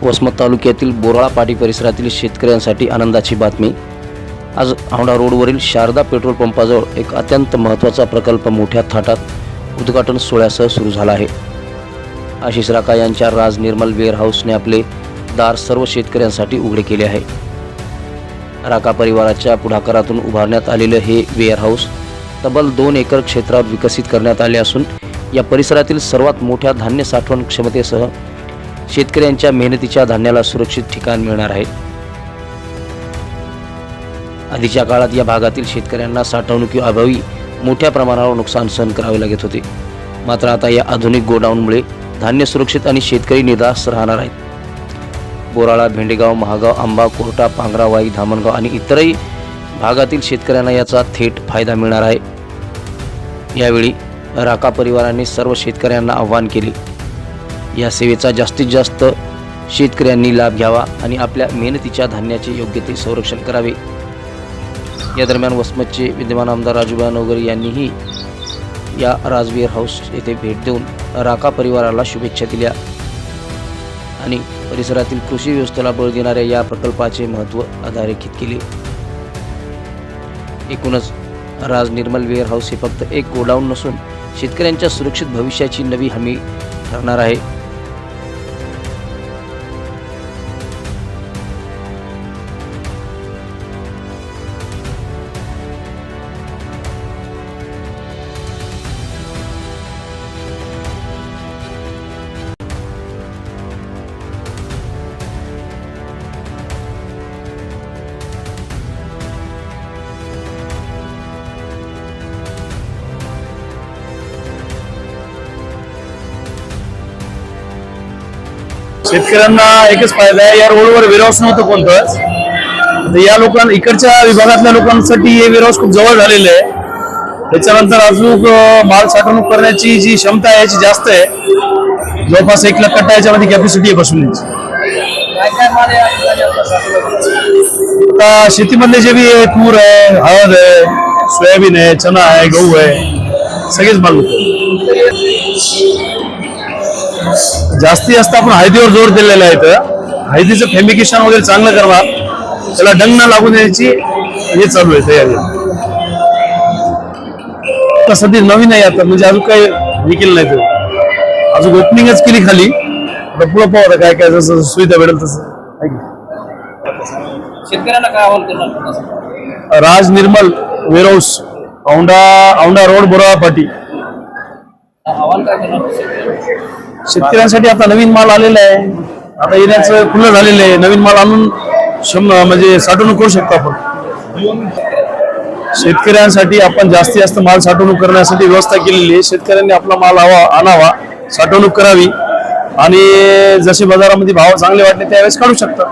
वसमत तालुक्यातील बोराळा पाटी परिसरातील शेतकऱ्यांसाठी आनंदाची बातमी। आज औंढा रोडवरील शारदा पेट्रोल पंपाजवळ एक अत्यंत महत्त्वाचा प्रकल्प मोठ्या थाटात उद्घाटन सोहळ्यासह सुरू झाला आहे। आशिष राका यांच्या राज निर्मल वेअरहाऊसने आपले दार सर्व शेतकऱ्यांसाठी उघडे केले आहे। राका परिवाराच्या पुढाकारातून उभारण्यात आलेले हे वेअरहाऊस तब्बल 2 एकर क्षेत्रावर विकसित करण्यात आले असून या परिसरातील सर्वात मोठ्या धान्य साठवण क्षमतेसह शेतकऱ्यांच्या मेहनतीच्या धान्याला सुरक्षित ठिकाण मिळणार आहे। आधीच्या काळात या भागातील शेतकऱ्यांना साठवणुकीअभावी मोठ्या प्रमाणावर नुकसान सहन करावे लागत होते, मात्र आता या आधुनिक गोडाऊनमुळे धान्य सुरक्षित आणि शेतकरी निराश राहणार आहेत। बोराळा, भेंडेगाव, महागाव, आंबा, कोर्टा, पांगरा, वाई, धामणगाव आणि इतरही भागातील शेतकऱ्यांना याचा थेट फायदा मिळणार आहे। यावेळी राका परिवाराने सर्व शेतकऱ्यांना आवाहन केले, या सेवेचा जास्तीत जास्त शेतकऱ्यांनी लाभ घ्यावा आणि आपल्या मेहनतीच्या धान्याचे योग्य ते संरक्षण करावे। या दरम्यान वसमतचे विद्यमान आमदार राजूभाई नवघरे यांनीही या राज वेअरहाऊस येथे भेट देऊन राका परिवाराला शुभेच्छा दिल्या आणि परिसरातील कृषी व्यवस्थेला बळ देणाऱ्या या प्रकल्पाचे महत्त्व अधोरेखित केले। एकूणच राज निर्मल वेअरहाऊस हे फक्त एक गोडाऊन नसून शेतकऱ्यांच्या सुरक्षित भविष्याची नवी हमी ठरणार आहे। शेतकऱ्यांना एकच फायदा आहे, या रोडवर वेअरहाऊस नव्हतं कोणतंच, तर या लोकांना इकडच्या विभागातल्या लोकांसाठी हे वेअरहाऊस खूप जवळ झालेलं आहे। त्याच्यानंतर अजून माल साठवणूक करण्याची जी क्षमता आहे याची जास्त आहे, जवळपास 1 लाख कट्टा याच्यामध्ये कॅपॅसिटी आहे बसवण्याची। आता शेतीमधले जे बी आहे, तूर आहे, हळद आहे, सोयाबीन आहे, चना आहे, गहू आहे, सगळेच माल जास्तीत आपण हळदीवर जोर दिलेला आहे। तर हळदीचं फेमिकेशन वगैरे चांगलं करणार, त्याला डंग न लागू द्यायची हे चालू आहे तयारी। सध्या नवीन आहे आता, म्हणजे अजून काही हे केलं नाही, तर अजून ओपनिंगच केली खाली, पुढं पाहू काय काय जसं सुविधा भेटेल तसं। शेतकऱ्यांना काय आवाहन करणार? राज निर्मल वेअरहाऊस, औंढा रोड, बोराळा पाटी। आवाहन काय करणार शेतकऱ्यांसाठी आता नवीन माल आलेला आहे, आता येण्याचं खुलं झालेलं आहे, नवीन माल आणून म्हणजे साठवणूक करू शकतो आपण। शेतकऱ्यांसाठी आपण जास्तीत जास्त माल साठवणूक करण्यासाठी व्यवस्था केलेली आहे। शेतकऱ्यांनी आपला माल आणावा, साठवणूक करावी आणि जसे बाजारामध्ये भाव चांगले वाटले त्यावेळेस काढू शकतात।